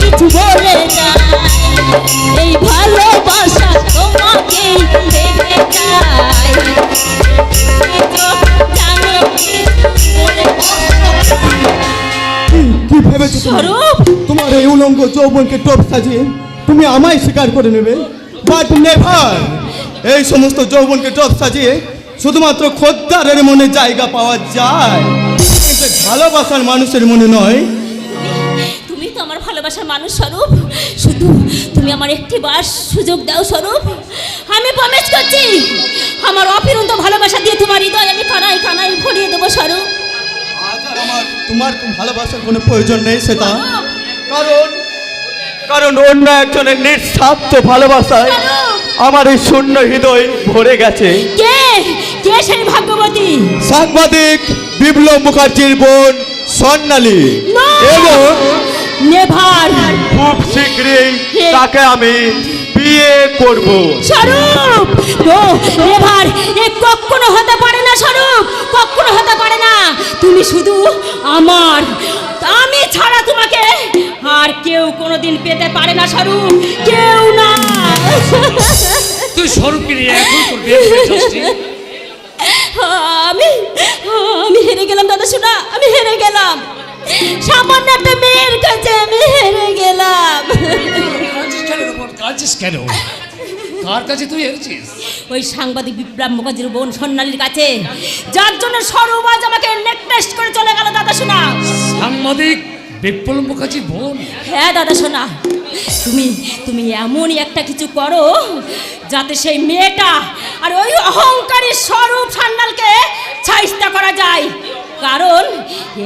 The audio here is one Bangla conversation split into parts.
কিছু বলে এই ভালোবাসা তোমাকে দেখে যায়। কি ভেবেছো স্বরূপ? তোমার এই উলঙ্গ যৌবনকে টোপ সাজিয়ে তুমি আমায় স্বীকার করে নেবে, বাট নেভার। এই সমস্ত যৌবনকে টোপ সাজিয়ে শুধুমাত্র খদ্দারের মনে জায়গা পাওয়া যায়, কিন্তু ভালোবাসার মানুষের মনে নয়। তুমি তো আমার ভালোবাসার মানুষ স্বরূপ, শুধু তুমি আমার একটি বার সুযোগ দাও স্বরূপ। আমি প্রমিস করছি আমার অফিরন্ত ভালোবাসা দিয়ে তোমার হৃদয় আমি কানায় কানায় ভরিয়ে দেবো স্বরূপ। আমার তোমার ভালোবাসার কোনো প্রয়োজন নেই সেটা, কারণ অন্য একজনের নিঃস্বার্থ ভালোবাসায় আমার এই শূন্য হৃদয় ভরে গেছে। কে কে সেই ভাগ্যবতী? সাংবাদিক বিপ্লব মুখার্জির বোন স্বর্ণালী, এবং নেভার। খুব শীঘ্রই তাকে আমি বিয়ে করব। স্বরূপ ও নেভার, এ কখনো হতে পারে না স্বরূপ, কখনো হতে পারে না। তুমি শুধু আমার, আমি ছাড়া তোমাকে আর কেউ কোনোদিন পেতে পারে না স্বরূপ, কেউ না। তুই স্বরূপকে নিয়ে এখন করবি? আমি হেরে গেলাম দাদা শোনা, আমি হেরে গেলাম। সামান্য একটা মেয়ের কাছে আমি হেরে গেলাম। কেন? কার কাছে তুই হেরেছিস? ওই সাংবাদিক বিপ্লব মুখার্জির বোন স্বর্ণালীর কাছে, যার জন্য স্বরূপ আজ আমাকে নেক টেস্ট করে চলে গেল দাদা শোনা। সাংবাদিক বিপ্লব মুখার্জির বোন? হ্যাঁ দাদা শোনা, তুমি এমনই একটা কিছু করো যাতে সেই মেয়েটা আর ওই অহংকারী স্বরূপ সান্যালকে ছাইস্তা করা যায়, কারণ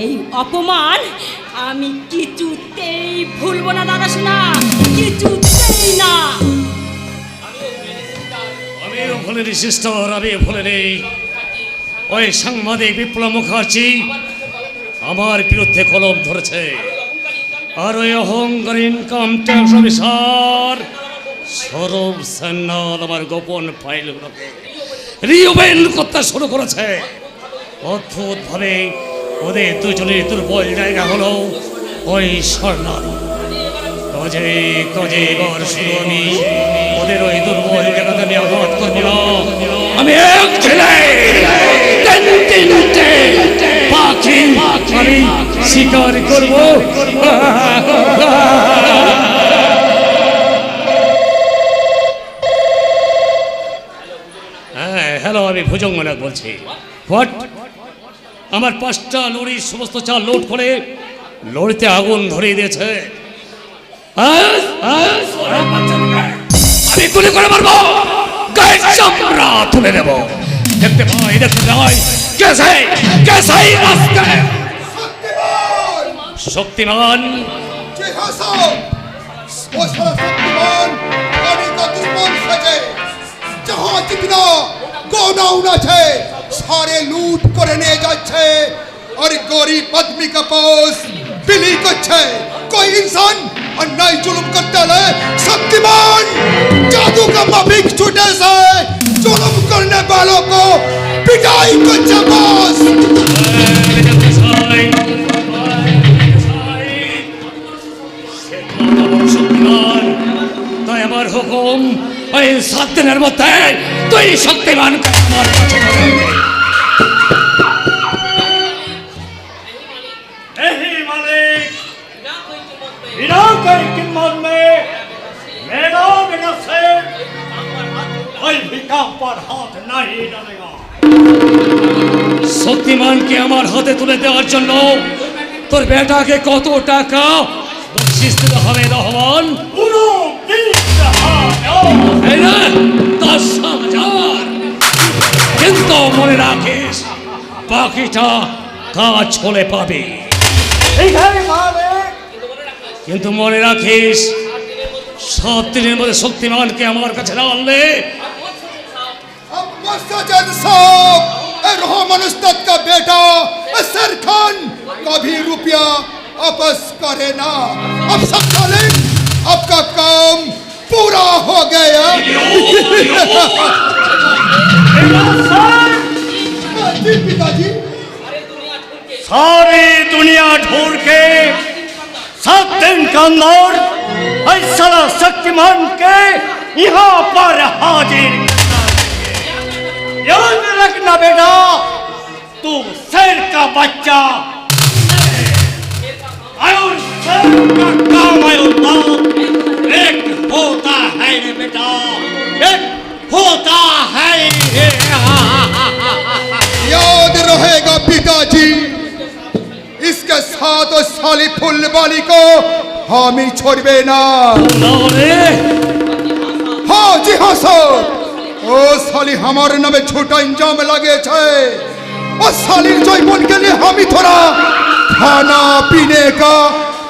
এই অপমান আমি কিছুতেই ভুলবো না দাদা শোনা, কিছুতেই না। আমিও ভুলিনি সিস্টার, আমিও ভুলিনি। ওই সাংবাদিক বিপ্লব মুখার্জি আমার বিরুদ্ধে কলম ধরেছে, আর ওই অহংকার ইনকাম ট্যাক্স অফিসার স্বরূপ সান্যাল আমার গোপন ফাইলগুলোকে রিওপেন করতে শুরু করেছে। অদ্ভুতভাবে ওদের দুজনের দুর্বল জায়গা হলো ওই স্বর্ণাল। কাজে এবার শুধু আমি ওদের ওই দুর্বল জায়গাতে আমি আঘাত করবো না, আমি এক ছেলে তিনটে পাখি আমি শিকার করব। হ্যাঁ হ্যালো, আমি ভুজঙ্গ নাগ বলছি। হোয়াট? আমার 5টা লরির সমস্ত চাল লোড করে লরিতে আগুন ধরিয়ে দিয়েছে। আমি গুলি করে মারবো, গায়ের চামড়া তুলে দেবো। দেখতে পাই শক্তিমান सारे लूट করে নিয়ে যাচ্ছে और गरीब आदमी का पास बिली करছে। कोई इंसान अन्याय जुल्म करता है, शक्तिमान जादू का माफिक छूटे से जुल्म करने वालों को पिटाई करছে बॉस। তাই আমার হুকুম ওই 7 দিনের মধ্যে তুই শক্তিমানকে আমার কাছে नहीं मालिक, बिना कोई कीमत में मेरा बिना से कोई भी काम पर हाथ नहीं डालेगा। শক্তিমানকে আমার হাতে তুলে দেওয়ার জন্য তোর বেটাকে কত টাকা বকশিশ দিতে হবে রহমান? পুরো 10,000। কিন্তু মনে রাখিস বাকিটা কাজ হলে পাবে। কিন্তু মনে রাখিস 7 দিনের মধ্যে শক্তিমানকে আমার কাছে না আনলে अब मुस्तजद साहब रहमान उस्ताद का बेटा असर खान कभी रुपया वापस करे ना। अब सब चले, आपका काम पूरा हो गया। जी पिताजी, सारी दुनिया ढूंढ के 7 दिन के अंदर ऐसा शक्तिमान के यहाँ पर हाजिर। याद रखना बेटा, तू शेर का बच्चा और शेर का काम होता एक होता है रे बेटा, एक होता है। याद रहेगा पिताजी, इसके साथ उस साली फुल वाली को हम ही छोड़बे ना। हाँ जी हाँ सर, ओ साली हमारे नामे छोटा इंजाम लगे छे। और साली जयबन के लिए हम ही थोड़ा खाना पीने का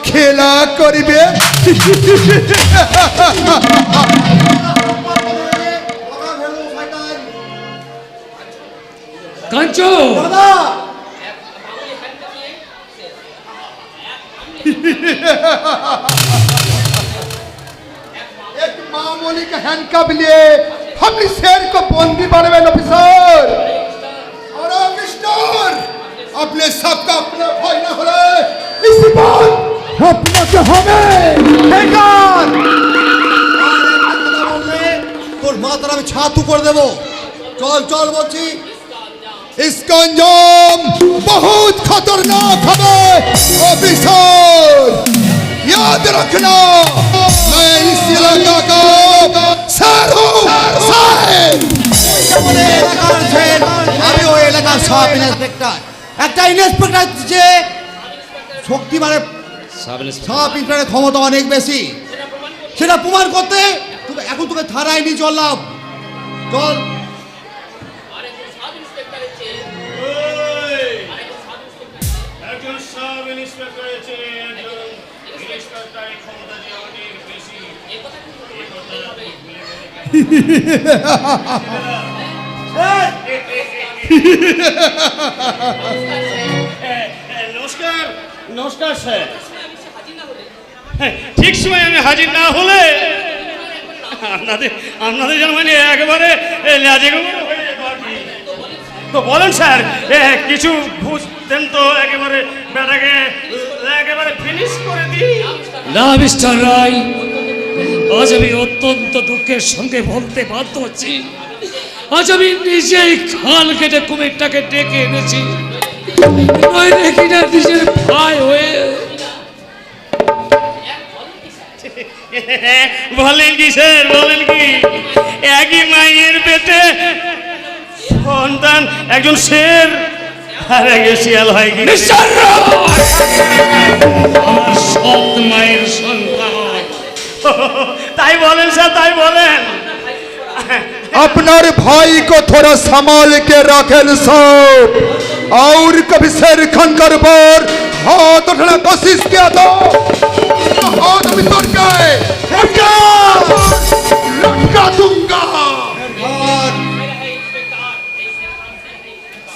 खेला करिबे। कंचो एक मामूली का हैंडकप लिए हम इस शेर को बंदी बनवे ऑफिसर। और मिस्टर, अपने सबका अपना भाई ना हो रहे इसी बात अपना के हमें बेकार তোর মাথার আমি ছাতু করে দেবো। চল চল বলছি। इसका अंजाम बहुत खतरनाक है ऑफिसर, याद रखना। मैं इस इलाका का सर हूँ, सर। আমাদের এলাকার ছেলে, আমি ওই এলাকার সাব ইন্সপেক্টর। একটা ইন্সপেক্টর যে শক্তিমানের সাব ইন্সপেক্টরের ক্ষমতা অনেক বেশি, সেটা প্রমাণ করতে এখন তোকে থানায় নিয়ে চললাম। চল। নমস্কার নমস্কার স্যার। ঠিক সময় আমি হাজির না হলে আপনাদের যেন মানে একেবারে লাজে তো বলেন স্যার, কিছু বুঝতেন তো একেবারে বেটাকে একেবারে ফিনিশ করে দিই না। মিস্টার রায়, আজ আমি অত্যন্ত দুঃখের সঙ্গে বলতে বাধ্য হচ্ছি, আজ আমি নিজেই খাল কেটে কুমিরটাকে ডেকে এনেছি দেখি না নিজের ভাই হয়ে। বলেন কি স্যার, বলেন কি? একই মায়ের পেটে সন্তান, একজন শের আর একজন শিয়াল হয় কি? আমার সৎ মায়ের সন্তান। তাই বলেন স্যার, তাই বলেন। अपना भाई को थोड़ा संभाल के रखें सब, और कभी शेर खान कर पर हाथ उठाना कोशिश किया तो हाथ भी तोड़ गए, लटका दूंगा।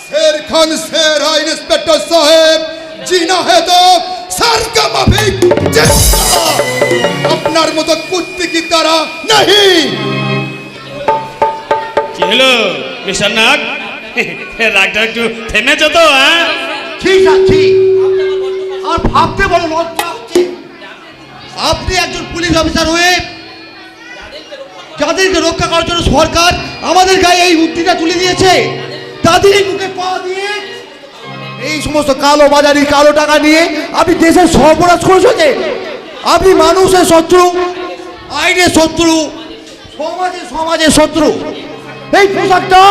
शेर खान शेर है इंस्पेक्टर साहब, जीना है तो सर का माफी, अपना मत कुत्ते की तरह नहीं। কি হলো মিস্টার নাগ, রাগটা একটু থেমেছে তো? হ্যাঁ ঠিক আছে, আর ভাবতে বলো লজ্জা হচ্ছে। আপনি একজন পুলিশ অফিসার হয়ে যাদেরকে রক্ষা করার জন্য সরকার আমাদের গায়ে এই উক্তিটা তুলে দিয়েছে, তাদেরই মুখে পা দিয়ে এই সমস্ত কালো বাজারি কালো টাকা নিয়ে আপনি দেশের সর্বনাশ করেছে। আপনি মানুষের শত্রু, আইনের শত্রু, সমাজের শত্রু। এই পোশাকটা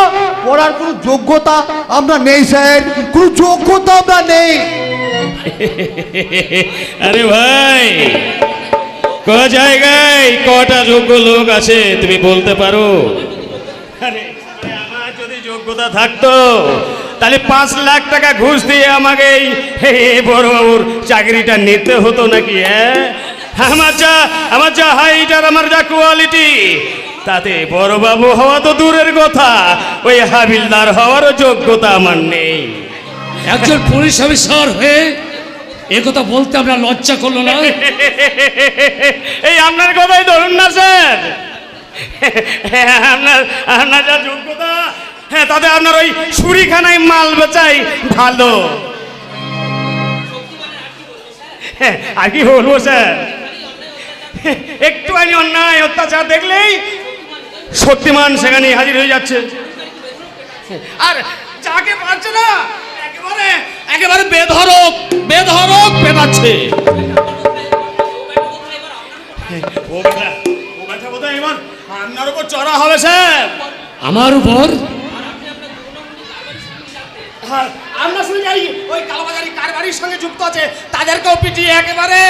পরার কোনো যোগ্যতা আপনার নেই স্যার, কোনো যোগ্যতা আপনার নেই। আরে ভাই, ক জায়গায় কটা যোগ্য লোক আছে তুমি বলতে পারো? আরে আমার যদি যোগ্যতা থাকতো তাহলে 5 লাখ টাকা ঘুষ দিয়ে আমাকে এই বড়বাবুর চাকরিটা নিতে হতো নাকি? হ্যাঁ, আমার যা হাইট আর আমার যা কোয়ালিটি, তাতে বড়বাবু হওয়া তো দূরের কথা, ওই হাবিলদার হওয়ারও যোগ্যতা আমার নেই। একজন পুলিশ অফিসার হয়ে একথা বলতে আমরা লজ্জা করলো না? এই আপনার কথাই ধরুন না স্যার, আপনার যা যোগ্যতা, হ্যাঁ, তাতে আপনার ওই ছুরিখানায় মাল বেচাই ভালো। আর কি বলবো স্যার, একটুখানি অন্যায় অত্যাচার দেখলেই শক্তিমান সেখানে হাজির হয়ে যাচ্ছে, আর যাকে পারছে না একেবারে বেধড়ক পেটাচ্ছে। ও ব্যাটা বোধহয় এবার আপনার উপর চড়া হবে স্যার। আমার উপর? আমরা শুনে যাই ওই কালোবাজারি কারবারির সঙ্গে যুক্ত আছে, তাদেরকেও পিটিয়ে একেবারে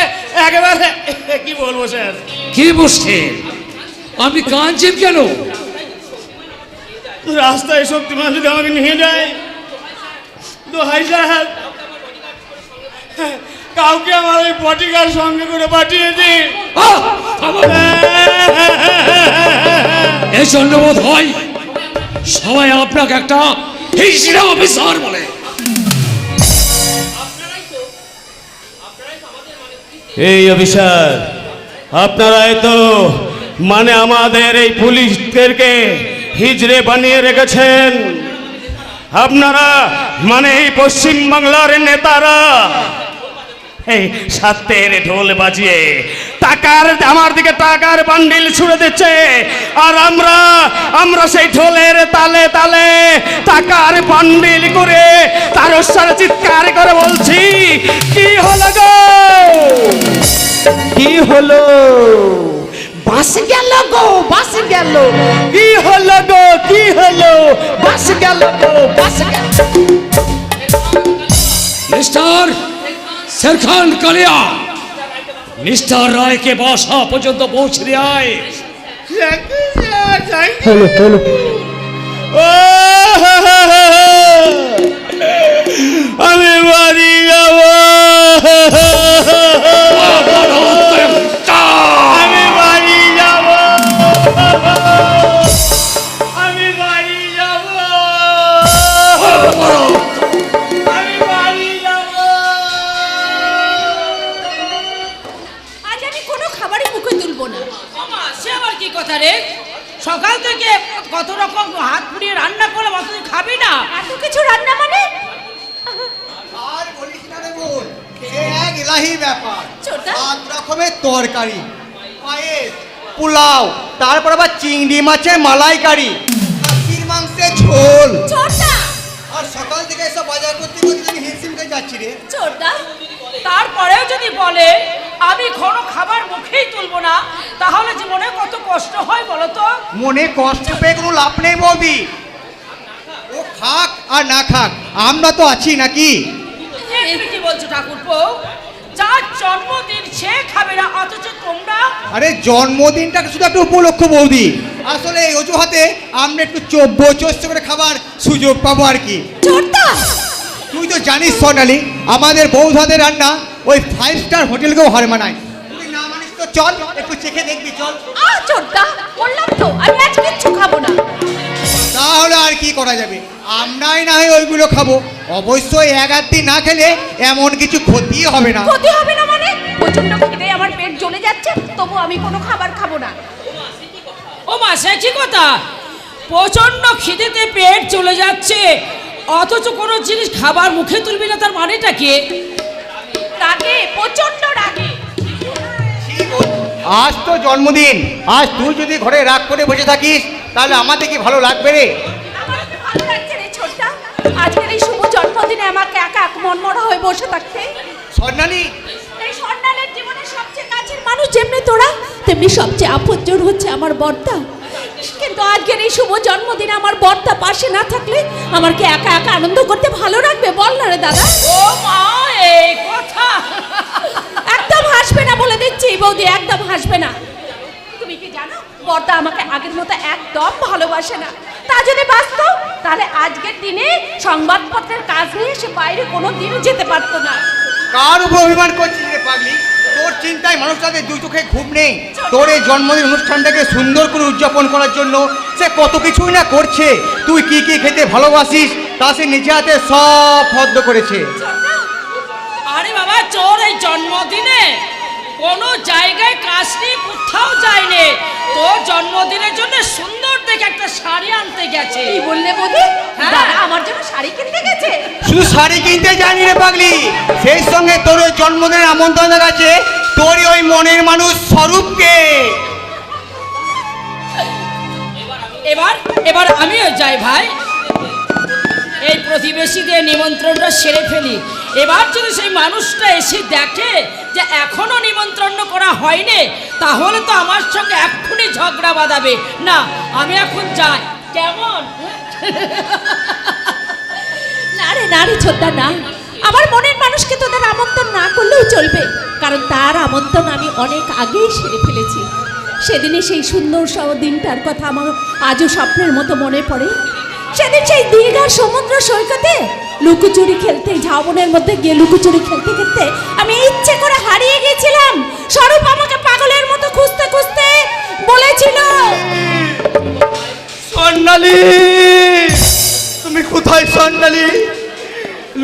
কি বলবো স্যার। কি মুশকিল? আপনি কাঁদছেন কেন? রাস্তায় শক্তিমান যদি আমাকে নিয়ে যায় তো হাই স্যার, কাউকে আমার ওই বডিগার্ড সঙ্গে করে পাঠিয়েছি। এই জন্য বোধ হয় সবাই আপনাকে একটা হিজড়া অফিসার বলে। এই অফিসার, আপনারাই তো মানে আমাদের এই পুলিশদেরকে হিজড়ে বানিয়ে রেখেছেন। আপনারা মানে এই পশ্চিমবাংলার নেতারা এই সাতের ঢোল বাজিয়ে আমার দিকে টাকার বান্ডিল ছুড়ে দিচ্ছে, আর আমরা সেই ঢোলের তালে তালে টাকার বান্ডিল করে তার সাথে চিৎকার করে বলছি, কি হলো গো, কি হলো, বাস গেল গো, বাস গেল, কি হলো গো, কি হলো, বাস গেল গো, বাস গেল। মিস্টার শেরখান কালিয়া, মিস্টার রায়কে বাসা পর্যন্ত পৌঁছে দেয়। আমি বাড়ি যাব, আমি বাড়ি যাব, আমি বাড়ি যাব, আমি বাড়ি যাব। আজ আমি কোনো খাবারই মুখে তুলবো না। সে আবার কি কথা রে? সকাল থেকে কত রকম হাত পুড়িয়ে রান্না করলাম, অত খাবি না? এত কিছু রান্না মানে? আর বলিস না রে বোন, সে এক ইলাহি ব্যাপার। ছোটা? 7 রকমের তরকারি, পায়েস, পোলাও, তারপর আবার চিংড়ি মাছের মালাইকারি, খাসির মাংসের ঝোল। ছোটা, আর সকাল থেকে এসব বাজার করতে করতে আমি হিমশিম খেয়ে যাচ্ছি রে। ছোটা, তারপরেও যদি বলে আমি কোনো খাবার মুখেই তুলবো না, তাহলে জীবনে কত কষ্ট হয় বলো তো? মনে কষ্ট পেয়ে কোনো লাভ নেই বৌদি, ও খাক আর না খাক আমরা তো আছি নাকি। তুমি কি বলছো ঠাকুরপো? যার জন্মদিন সে খাবে না, অথচ তোমরা? আরে জন্মদিনটাকে শুধু একটা উপলক্ষ বৌদি, আসলে এই অজুহাতে আমরা একটু চব্য করে খাবার সুযোগ পাবো আর কি। ছোটা, তুই তো জানিস সোনালি, আমাদের বৌধাদের রান্না ওই 5 স্টার হোটেলকেও হার মানায়। তুই না মানিস তো চল একটু চেখে দেখবি, চল। ছোটা, বললাম তো আমি আজ কিচ্ছু খাবো না। তাহলে আর কি করা যাবে, আমরাই না হয় ওইগুলো খাবো। অবশ্যই 1 দিন না খেলে এমন কিছু ক্ষতি হবে না। ক্ষতি হবে না মানে? প্রচন্ড খিদে আমার পেট জ্বলে যাচ্ছে, তবু আমি কোনো খাবার খাবো না। ও মা, সে কি কথা? প্রচন্ড খিদেতে পেট চলে যাচ্ছে, অথচ কোনো জিনিস খাবার মুখে তুলবি না, তার মানেটা কি? রাগে, প্রচন্ড রাগে। আজ তো জন্মদিন, আজ তুই যদি ঘরে রাগ করে বসে থাকিস তাহলে আমাদের কি ভালো লাগবে রে? আমার ভালো লাগছে রে ছোট্টা, আজকের এই শুভ জন্মদিনে আমাকে একা এক মনমরা হয়ে বসে থাকতে? স্বর্ণালী, এই স্বর্ণালের জীবনের সবচেয়ে কাছের মানুষ যেমনি তোরা, তেমনি সবচেয়ে আপনজন হচ্ছে আমার বর্তা। কিন্তু আজকের এই শুভ জন্মদিনে আমার বর্তা পাশে না থাকলে আমার কি একা একা আনন্দ করতে ভালো লাগবে? বল না রে দাদা। ও মা, এই কথা একদম হাসবে না বলে দিচ্ছি বৌদি, একদম হাসবে না। তুমি কি জানো বর্দা আমাকে আগের মতো একদম ভালোবাসে না। তা যদি বাঁচত তাহলে আজকের দিনে সংবাদপত্রের কাজ নিয়ে সে বাইরে কোনো দিনও যেতে পারতো না। কার উপর অভিমান করছিস রে পাগলি? তোর চিন্তায় মানুষটাদের দুই চোখে ঘুম নেই। তোর এই জন্মদিন অনুষ্ঠানটাকে সুন্দর করে উদযাপন করার জন্য সে কত কিছুই না করছে। তুই কি কি খেতে ভালোবাসিস তা সে নিজে হাতে সব ফর্দ করেছে। আরে বাবা, তোর এই জন্মদিনে কোনো জায়গায় কাজ নিয়ে কোথাও যায়নি। তোর জন্মদিনের জন্য সুন্দর দেখে একটা শাড়ি আনতে গেছে। কি বললে বৌদি? হ্যাঁ। দাদা আমার জন্য শাড়ি কিনতে গেছে? শুধু শাড়ি কিনতে জানি রে পাগলি, সেই সঙ্গে তোর ওই জন্মদিনের আমন্ত্রণ আছে তোর ওই মনের মানুষ স্বরূপকে। এবার আমিও যাই ভাই, এই প্রতিবেশীদের নিমন্ত্রণটা সেরে ফেলি। এবার যদি সেই মানুষটা এসে দেখে যে এখনো নিমন্ত্রণ করা হয়নি, তাহলে তো আমার সঙ্গে এক্ষুনি ঝগড়া বাঁধাবে। না, আমি এখন যাই। কেমন? না রে না রে ছোট্টা না, আমার মনের মানুষকে তোদের আমন্ত্রণ না করলেও চলবে, কারণ তার আমন্ত্রণ আমি অনেক আগেই সেরে ফেলেছি। সেদিনে সেই সুন্দর দিনটার কথা আমার আজও স্বপ্নের মতো মনে পড়ে। সেদিন সেই দীঘার সমুদ্র সৈকতে লুকোচুরি খেলতে, ঝাউবনের মধ্যে গিয়ে লুকোচুরি খেলতে খেলতে আমি ইচ্ছে করে হারিয়ে গেছিলাম। স্বরূপ আমাকে পাগলের মতো খুঁজতে খুঁজতে বলেছিল, স্বর্ণালী, তুমি কোথায় স্বর্ণালী?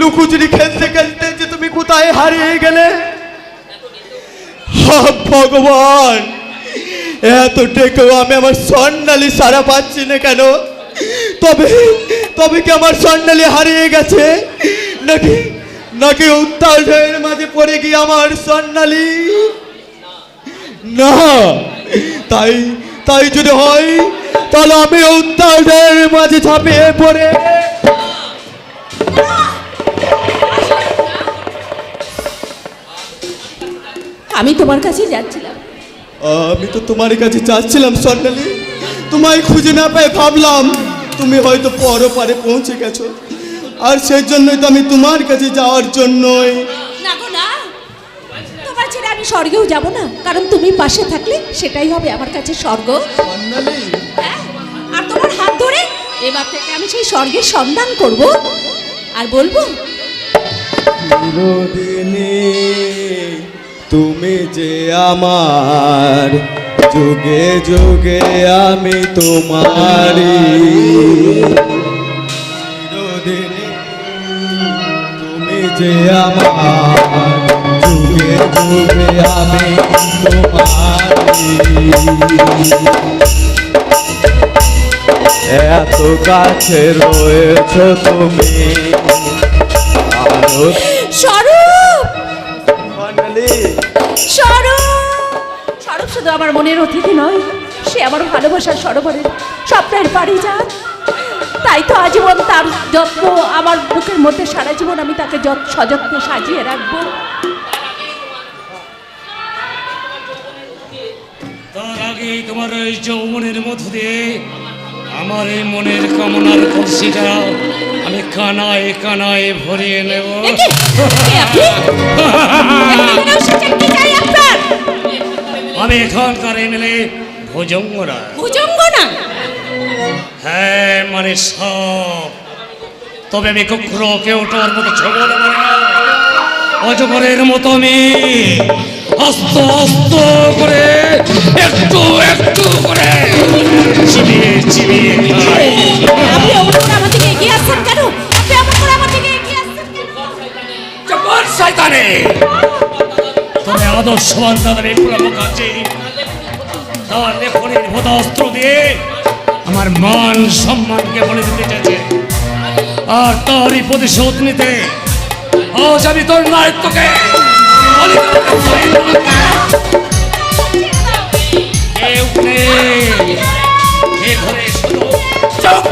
লুকোচুরি খেলতে খেলতে যে তুমি কোথায় হারিয়ে গেলে? ভগবান, এত ডেকেও আমি আমার স্বর্ণালী সারা পাচ্ছি না কেন? তবে কি আমার স্বর্ণালী হারিয়ে গেছে নাকি নাকি উত্তাল ঢেউয়ের মাঝে পড়ে গিয়ে আমার স্বর্ণালী? না, তাই যদি হয় তাহলে আমি উত্তাল ঢেউয়ের মাঝে ঝাঁপিয়ে পড়ে আমি তোমার কাছে যাচ্ছিলাম। আমি তো তোমার কাছে যাচ্ছিলাম স্বর্ণালী, তোমায় খুঁজে না পেয়ে ভাবলাম তুমি হয়তো পরপারে পৌঁছে গেছো, আর সেই জন্যই তো আমি তোমার কাছে যাওয়ার জন্যই। না গো না, তোমার ছেড়ে আমি স্বর্গেও যাব না, কারণ তুমি পাশে থাকলে সেটাই হবে আমার কাছে স্বর্গ। স্বর্ণালী, হ্যাঁ, আর তোমার হাত ধরে এবার থেকে আমি সেই স্বর্গের সন্ধান করব আর বলবো, চিরদিনে তুমি যে আমার, যুগে যুগে আমি তোমারই। চিরদিনে তুমি যে আমার, যুগে যুগে আমি তোমারই। এত কাছে রয়েছ তুমি, আরো স্বরূপ স্বর্ণালী, স্বরূপ স্বরূপ শুধু আমার মনের অতিথি নয়, সে আমার ভালোবাসার সরোবরের স্বপ্নের পারিজাত। তাই তো আজীবন তার যত্ন আমার বুকের মধ্যে, সারা জীবন আমি তাকে সযত্নে সাজিয়ে রাখবো। তার আগেই তোমার ওই যৌবনের মধ্য দিয়ে আমার এই মনের কামনার কলসিটা আমি কানায় কানায় ভরিয়ে নেব। আমি এখানকার এমএলএ ভুজঙ্গরা। ভুজঙ্গনা? হ্যাঁ, মানে সব। তবে আমি কখনো কেউটার মতো ছবল মারি না। অজগরের মতো আমি আস্তে আস্তে করে, একটু একটু করে চিবিয়ে চিবিয়ে খাই। আপনি অমন করে আমার দিকে এগিয়ে আসছেন কেন? আপনি অমন করে আমার দিকে এগিয়ে আসছেন কেন? জব্বার শয়তানে! তবে আদর্শবান দাদা বিপ্লব মুখার্জি তার লেখনের ভোতাস্ত্র দিয়ে আমার মান সম্মানকে বলে দিতে চাইছে, আর তারই প্রতিশোধ নিতে আজ আমি তোর নায়ককে কেউ নেই। এ ঘরে শুধু চুপ,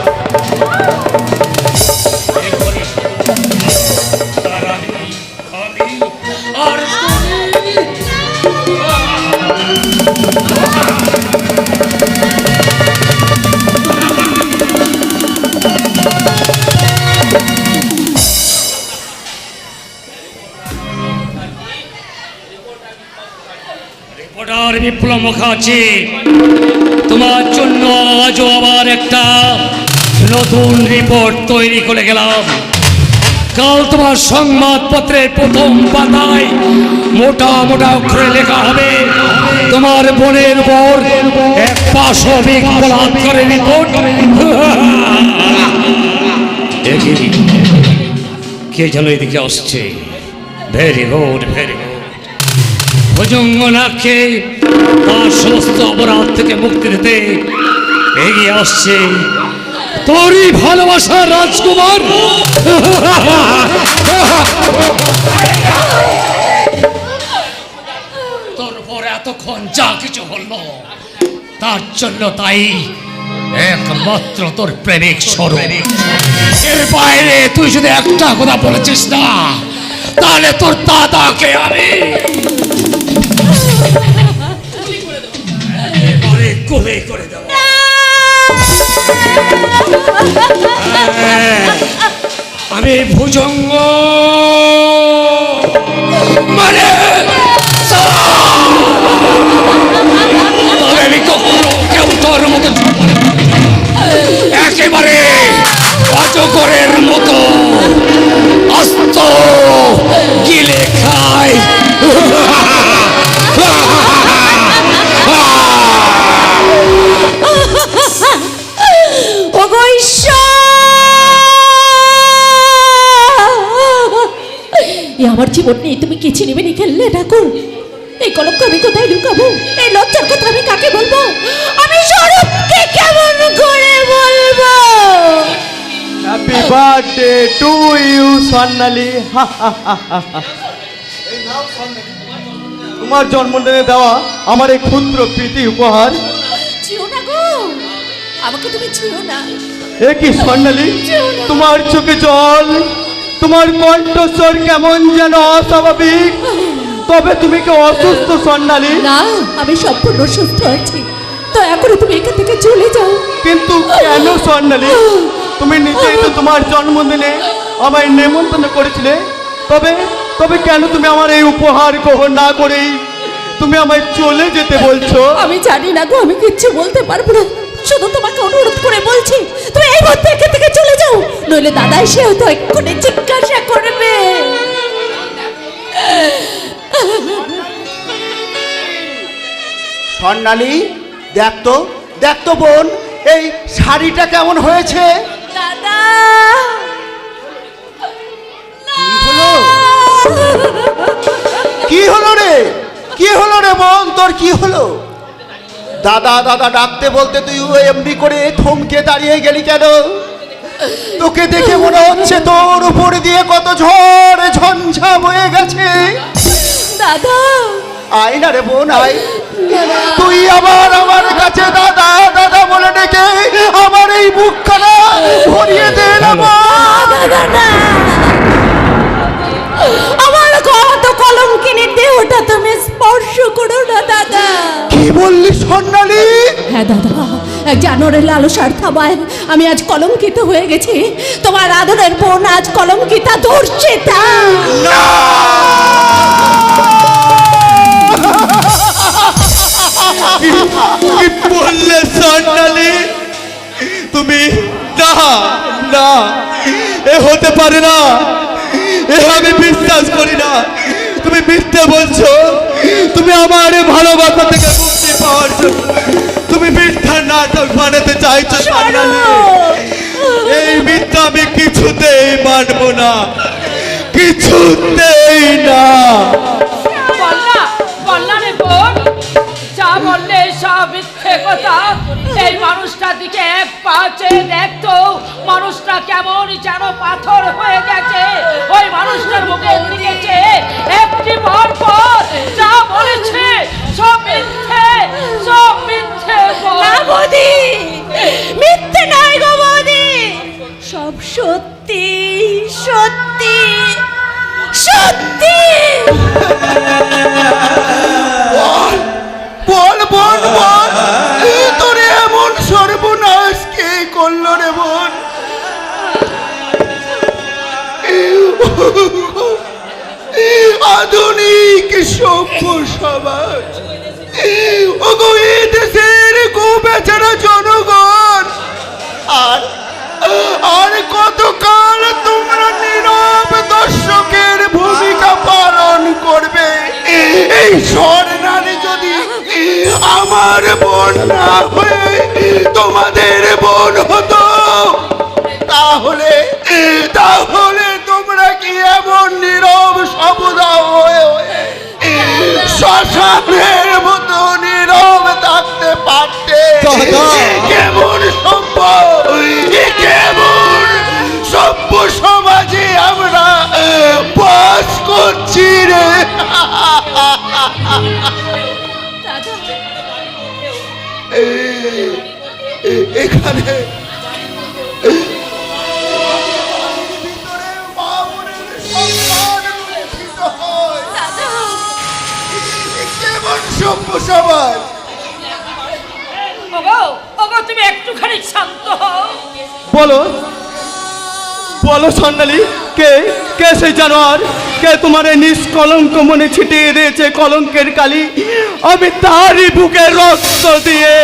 এ ঘরে শুধু বিপ্লব মুখার্জি, তোমার জন্য আজও আবার একটা নতুন রিপোর্ট তৈরি করে গেলাম। কাল তোমার সংবাদপত্রের প্রথম পাতায় মোটা মোটা অক্ষরে লেখা হবে তোমার বোনের উপর এক পাশবিক বলাৎকারের রিপোর্ট। কে যেন এদিকে আসছে। Very good, very good. ভুজঙ্গনাথকে তার সমস্ত অপরাধ থেকে মুক্তি দিতে এগিয়ে আসছে তোরই ভালোবাসার রাজকুমার। তোর উপর এতক্ষণ যা কিছু হলো তার জন্য তাই একমাত্র তোর প্রেমিক স্বরূপ। এর বাইরে তুই যদি একটা কথা বলেছিস না, তাহলে তোর দাদাকে আমি কোলে করে দেব। আমি ভুজঙ্গ মানে তবে আমি কখনো কেউ তোর মতো একেবারে অজগরের মতো অস্ত গিলে খায়। আমার জীবন নিয়ে তুমি কিছু নেবে নি খেললে ঠাকুর। এই কলঙ্ক আমি কোথায় লুকাবো? এই লজ্জার কথা আমি কাকে বলবো? আমি স্বরূপকে কেমন করে বলবো? হ্যাপি বার্থডে টু ইউ স্বর্ণালী। তোমার জন্মদিনে দেওয়া আমার এই ক্ষুদ্র প্রীতি উপহার। ছুঁয়ো না গো, আমাকে তুমি ছুঁয়ো না। এ কি স্বর্ণালী, তোমার চোখে জল, তোমার কণ্ঠস্বর কেমন যেন অস্বাভাবিক। তবে তুমি কি অসুস্থ স্বর্ণালী? না, আমি সম্পূর্ণ সুস্থ আছি। দয়া করে তুমি এখান থেকে চলে যাও। কিন্তু কেন স্বর্ণালী? তুমি নিজেই তো তোমার জন্মদিনে আমায় নেমন্তন্ন করেছিলে। তবে তবে কেন তুমি আমার এই উপহার গ্রহণ না করেই তুমি আমায় চলে যেতে বলছো? আমি জানি না গো, আমি কিচ্ছু বলতে পারবো না। শুধু তোমাকে অনুরোধ করে বলছি, তুমি এই মুহূর্তে এখান থেকে চলে যাও, নইলে দাদা এসে হয়তো এক্ষুনি জিজ্ঞাসা করবে। স্বর্ণালী, দেখ তো বোন, এই শাড়িটা কেমন হয়েছে? দাদা, কি হলো রে? কি হলো রে বোন, তোর কি হলো? দাদা দাদা ডাকতে বলতে তুই এমনি করে থমকে দাঁড়িয়ে গেলি কেন? তোকে দেখে মনে হচ্ছে তোর উপর দিয়ে কত ঝড় ঝঞ্ঝা বয়ে গেছে। দাদা, আয় না রে বোন, আয়। তুই আবার আমার কাছে দাদা দাদা বলে ডেকে আমার এই বুকখানা ভরিয়ে দে না দাদা না, আমার কত কলঙ্কিনী দেহটা তুমি স্পর্শ করো না দাদা। কি বললি স্বর্ণালী? হ্যাঁ দাদা, এক জানোয়ারের লালসার থাবায় আমি আজ কলঙ্কিত হয়ে গেছি। তোমার আদরের বোন আজ কলঙ্কিতা ধর্ষিতা। কি বললে স্বর্ণালী? তুমি না না, এ হতে পারে না, এ আমি বিশ্বাস করি না। তুমি মিথ্যে বলছো। তুমি আমার ভালোবাসা থেকে মুক্তি পাওয়ার জন্য তুমি মিথ্যা নাটক বানাতে চাইছো স্বর্ণালী। এই মিথ্যা আমি কিছুতেই মানব না, কিছুতেই না। বললা রে বোন, যা বললে সব মিথ্যে কথা। এই মানুষটার দিকে এক পা চেয়ে দেখতো, মানুষটা কেমন যেন পাথর হয়ে গেছে। ওই মানুষটার মুখের দিকে চেয়ে একটি বার পর যা বলেছে সব মিথ্যে, সব মিথ্যে। না বৌদি, মিথ্যে নয় গো বৌদি, সব সত্যি সত্যি সত্যি। বল বোন বল, তোর এমন সর্বনাশ কে করলো রে বোন? আধুনিক সভ্য সমাজ ওগো এই দেশের বেচারা জনগণ আর আর কতকাল তোমরা নীরব দর্শকের ভূমিকা পালন করবে? এই স্বর্ণালী যদি আমার বোন না হয়ে তোমাদের বোন হতো তাহলে তাহলে তোমরা কি এমন নীরব শব্দা হয়ে শ্মশানের মতো নীরব থাকতে পারতে? কেমন সভ্য কেমন সভ্য সমাজে আমরা বাস করছি রে। দাদা, এখানে দাদা, কেমন সভ্য সমাজ? ওগো ওগো তুমি একটুখানি শান্ত হও। বলো বলো স্বর্ণালী, কে কে সেই জানোয়ার? কে তোমার এই নিষ্কলঙ্ক মনে ছিটিয়ে দিয়েছে কলঙ্কের কালি? আমি তারই বুকে রক্ত দিয়ে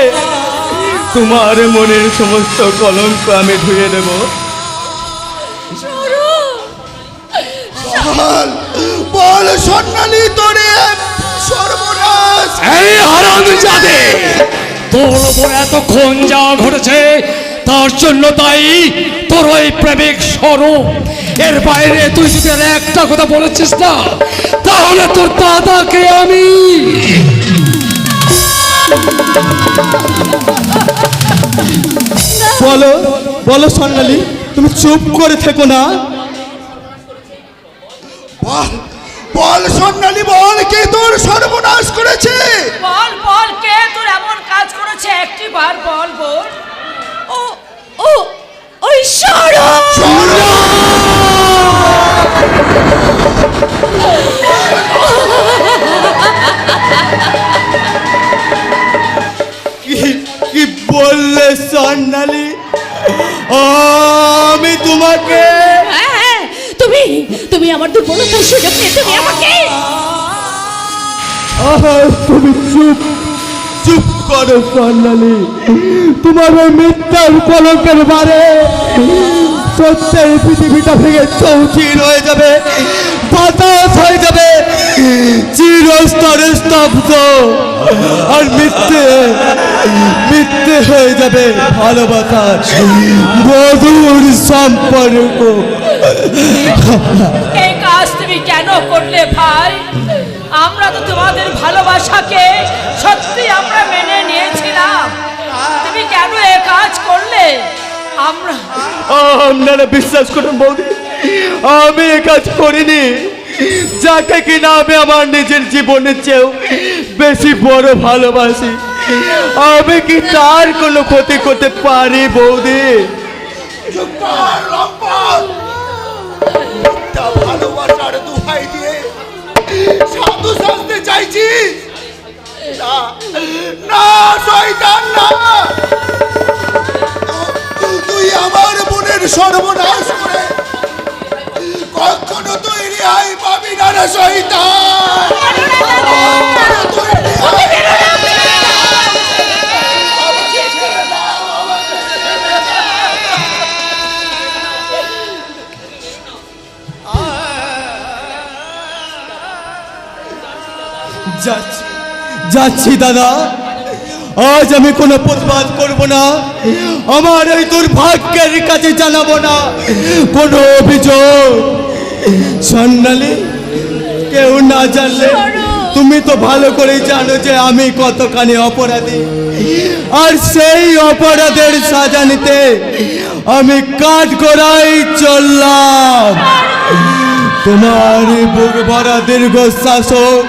তোমার মনের সমস্ত কলঙ্ক আমি ধুয়ে দেব। বল বল স্বর্ণালী, তোরে সর্বনাশ। এই হারামজাদে, তোর ওপর এতক্ষণ যা ঘটেছে তার জন্য তাই তোর ওই প্রেমিক স্বরূপ। এর বাইরে তুই যদি আর একটা কথা বলেছিস না তাহলে তোর দাদাকে আমি বলো বলো স্বর্ণালী, তুমি চুপ করে থেকো না। বল স্বর্ণালী, বল কে তোর সর্বনাশ করেছে? বল বল কে তোর এমন কাজ করেছে, একটি বার বল বল। ও ও ওই সরব। কি কি বললে স্বর্ণালী? আমি তোমাকে হ্যাঁ হ্যাঁ, তুমি তুমি আমার দুর্বলতার সুযোগ নিয়ে তুমি আমাকে তুমি চুপ চুপ করো স্বর্ণালী। তোমার ওই মিথ্যার কলঙ্কের বারে সত্যের পৃথিবীটা ভেঙে চৌচির হয়ে যাবে, বাতাস হয়ে যাবে, চিরস্তরে স্তব্ধ। আর মিথ্যে মিথ্যে হয়ে যাবে ভালোবাসার মধুর সম্পর্ক। এই কাজ তুমি কেন করলে ভাই? আমরা তো তোমাদের ভালোবাসাকে সত্যি আমরা মেনে নিয়েছিলাম, তুমি কেন এই কাজ করলে? আপনারা বিশ্বাস করুন বৌদি, আমি এ কাজ করিনি। যাকে কিনা আমি আমার নিজের জীবনের চেয়েও বেশি বড় ভালোবাসি, আমি কি তার কোনো ক্ষতি করতে পারি বৌদি? ভালোবাসার দোহাই দিয়ে সাধু সাজতে চাইছিস? না শয়তান না, তুই আমার বোনের সর্বনাশ করে কখনো তুই রেহাই পাবি না রে শয়তান। যাচ্ছি দাদা, আজ আমি কোনো প্রতিবাদ করব না, আমার এই দুর্ভাগ্যের কাছে জানাবো না কোনো অভিযোগ। স্বর্ণালী, কেউ না জানলে তুমি তো ভালো করেই জানো যে আমি কতখানি অপরাধী, আর সেই অপরাধের সাজা নিতে আমি কাঠগড়াই চললাম। তোমার বুক ভরা দীর্ঘশ্বাস হোক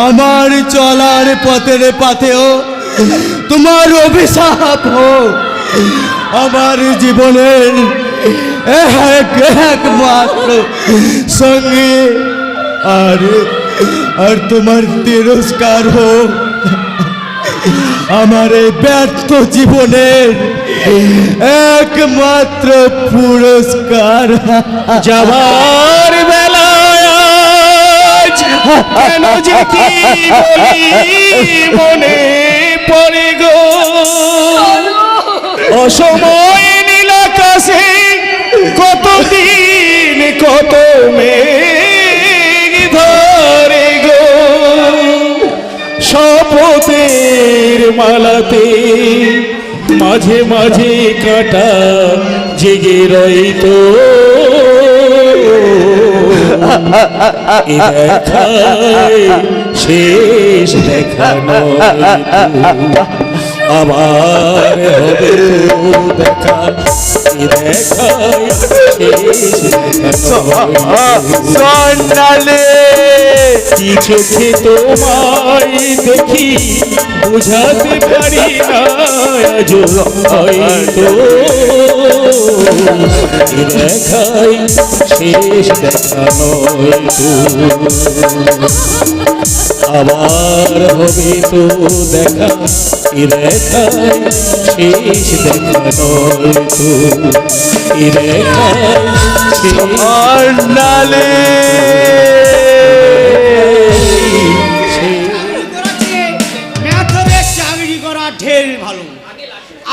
আমার চলার পথের পাথেও, তোমার অভিশাপ হোক আমার জীবনের একমাত্র সঙ্গী, আর তোমার তিরস্কার হোক আমার এই ব্যর্থ জীবনের একমাত্র পুরস্কার। যাবার বেলায় আজ কেন যে কি বলি মনে পড়ে গো অসময় নীল আকাশে কতদিন কত মেঘ ধরে গো শপথের মালাতে মাঝে মাঝে কাটা জেগে রইতো এ দেখায় শেষ দেখা নয় তো, আবার হবে তো দেখা এ দেখায় শেষ দেখা নয় কি চোখে তোমায় দেখি বুঝাতে পারি না আজ হয়তো এ দেখাই শেষ দেখা নয় তো আবার হবে তো দেখা এ দেখাই শেষ দেখা নয় তো এ দেখাই শেষ নালে চাকরি করা ঢের ভালো।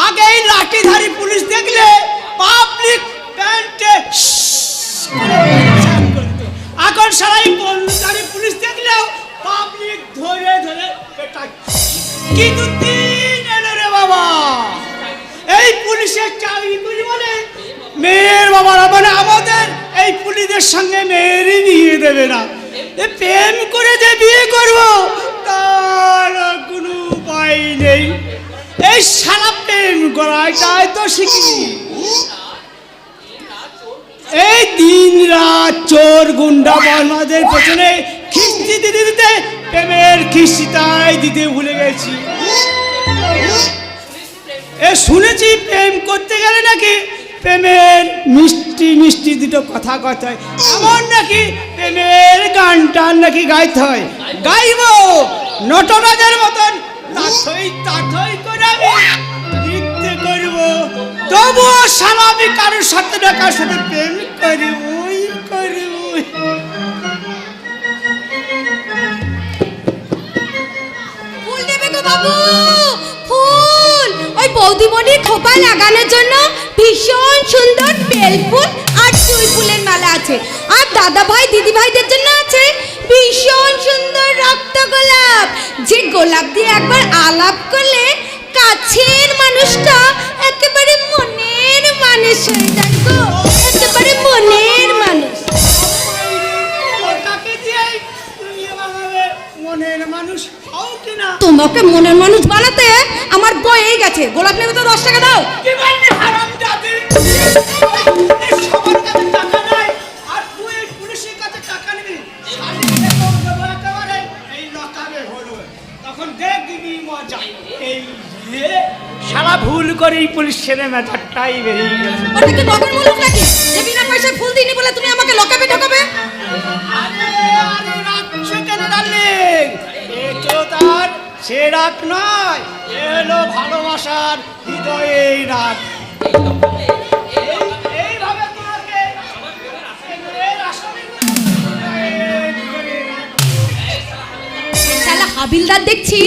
আগেই লাঠিধারী পুলিশ দেখলে পাবলিক প্যান্টে এখন সারাই বন্দুকধারী পুলিশ দেখলেও পাবলিক ধরে ধরে পেটায়। কিন্তু দিন এলো রে বাবা, এই পুলিশের চাকরি করি বলে মেয়ের বাবারা মানে আমাদের এই পুলিশের সঙ্গে মেয়েরই বিয়ে দেবে না। প্রেম করে যে বিয়ে করবো তার কোনো উপায় নেই। এই সারা প্রেম করাটাই তো শিখিনি। এই দিন রাত চোর গুন্ডা বলমাদের পেছনে খিস্তি দিতে দিতে প্রেমের খিস্তিটাই দিতে ভুলে গেছি। শুনেছি প্রেম করতে গেলে নাকি প্রেমের মিষ্টি মিষ্টি দুটো কথা কথা হয়, এমন নাকি প্রেমের গান টান নাকি গাইতে হয়। গাইব নটরাজের মতন তাথই তাথই করে আমি নৃত্য করব, তবুও সারা আমি কারোর সাথে না কারোর সাথে প্রেম করবই করবই। ফুল দেবে গো বাবু, ফুল ওই বৌদিমণির খোপায় লাগানোর জন্য ভীষণ সুন্দর বেল ফুল আর জুঁই ফুলের মালা আছে। আর দাদা ভাই দিদি ভাইদের জন্য আছে ভীষণ সুন্দর রক্ত গোলাপ, যে গোলাপ দিয়ে একবার আলাপ করলে কাছের মানুষটা একেবারে মনের মানুষ হয়ে যায় গো, একেবারে মনের মানুষ। তোমাকে মনের মানুষ বানাতে আমার বই গেছে। গোলাপ নেবে তো 10 টাকা দাও। সারা ভুল করে এই পুলিশ ছেলে ম্যাটারটাই বেরিয়ে গেল। ওটা কি নগর মুলুক নাকি যে বিনা পয়সায় ফুল দিইনি বলে তুমি আমাকে লকাবে ঠকাবে? তার সে রাগ নয়, এলো ভালোবাসার হৃদয়ের রাগ। এইভাবে তোমাকে শালা হাবিলদার দেখছি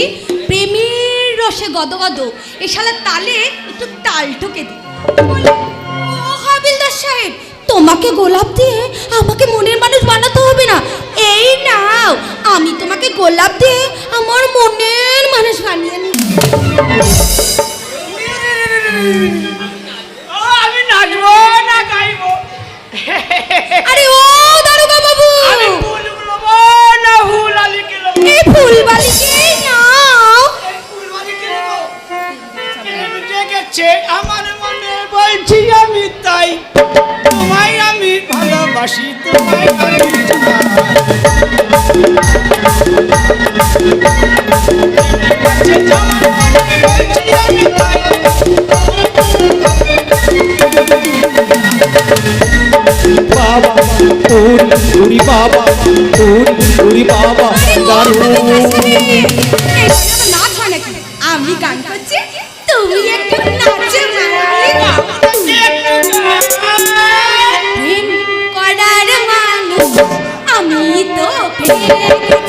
প্রেমের রসে গদগদ, এই শালা তালে একটু তাল ঠকে দি। ও হাবিলদার সাহেব, তোমাকে গোলাপ দিয়ে আমাকে মনের মানুষ বানাতে হবে না। এই নাও, আমি তোমাকে গোলাপ দিয়ে আমার মনের মানুষ বানিয়ে নিই। আমি নাচবো না গাইবো? আরে ও দারোগা বাবু, আমি ফুল নেবো না ফুল আলিকে নেবো? এই ফুলবালিকেই নাও। ফুলবালিকে নেবো? প্রেম জেগেছে আমার মনে, বলছি আমি তাই। তোমায় আমি ভালোবাসি, তোমায় আমি বাবা উরি বাবা উরি বাবা নাচ হয় নাকি? আমি গান করছি, তুমি একটু নাচো। প্রেম করার মানুষ আমি তো পেয়ে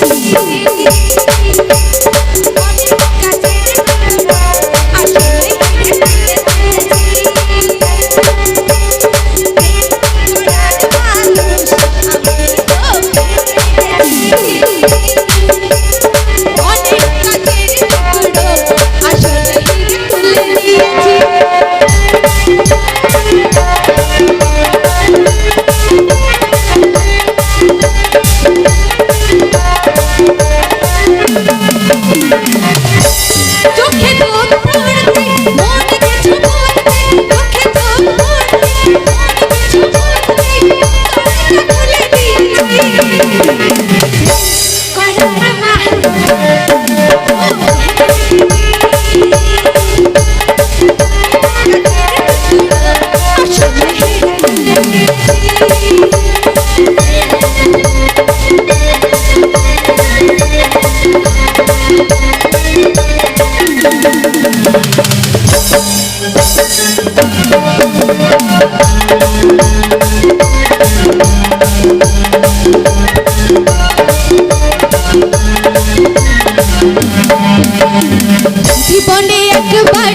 জীবনে একবার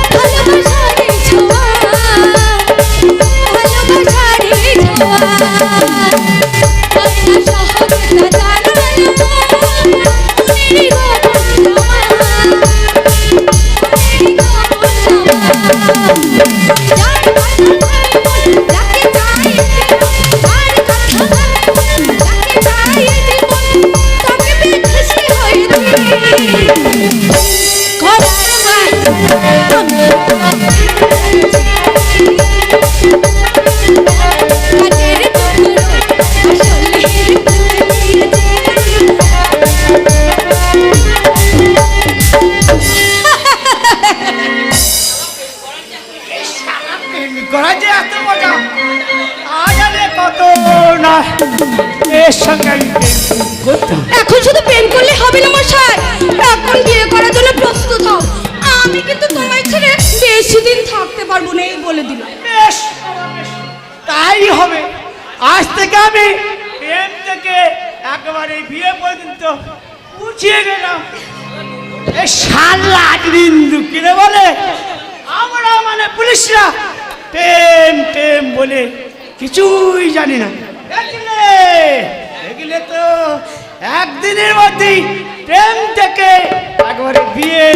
ভালোবাসারে ছোঁয়া, ভালোবাসারে ছোঁয়া, আয়না সহজতা জানানো, মনেরই গোপন ছোঁয়া, মনেরই গোপন ছোঁয়া। যার কথায় মন রাখে যায় জীবন, যার কথায় মন রাখে যায় জীবন, তবে বেখুশি হয়েছি। করা যে এত মজা আজ আলে কত না এর সঙ্গে আমি প্রেম করতাম। এখন শুধু প্রেম করলে হবে না মশাই, এখন বিয়ে করার জন্য প্রস্তুত হও। আমি কিন্তু তোমায় ছেড়ে বেশি দিন থাকতে পারবো না, এই বলে দিলাম। বেশ তাই হবে। আজ থেকে আমি প্রেম থেকে একেবারে বিয়ে পর্যন্ত উঠিয়ে গেলাম। এই শালা বিন্দু কিনে বলে আমরা মানে পুলিশরা প্রেম প্রেম বলে কিছুই জানি না। এগুলো তো একদিনের মধ্যেই প্রেম থেকে একবারে বিয়ে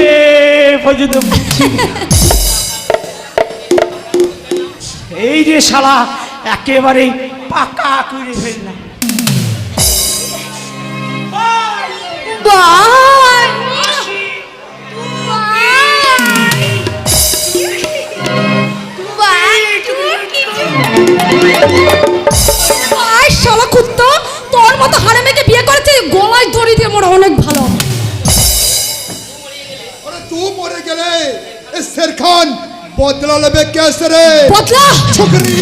পর্যন্ত এই যে শালা একেবারে পাকা করে ফেললাম। বাই বাই শালা কুত্তা, তোর মতো হারামিকে বিয়ে করেছে গলায় দড়ি দিয়ে মোড়া অনেক ভালো। अरे तू मरे गले इस शेर खान बदला लेबे कैसे रे বদলা छोकरी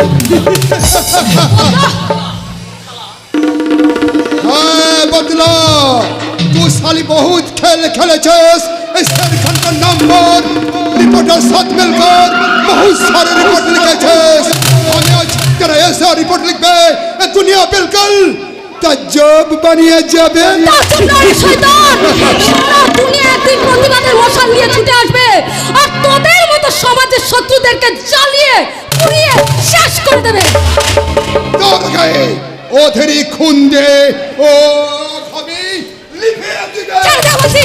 हाँ बदला तू साली बहुत खेल खेले छेस इस शेर खान का नंबर रिपोर्टर साथ मिलकर बहुत सारे रिपोर्ट लिखे छेस हमें आज तेरा ऐसा रिपोर्ट लिख बे दुनिया बिल्कुल ताज्जुब बनिए जाबे শয়তান, সারা দুনিয়া একদিন প্রতিবাদের মশাল নিয়ে ছুটে আসবে আর তোদের মতো সমাজের শত্রুদেরকে জ্বালিয়ে পুড়িয়ে শেষ করে দেবে। दौड़ गए ओ तेरी खून दे ओ हमें लिखे दिखे ছেড়ে দে বলছি।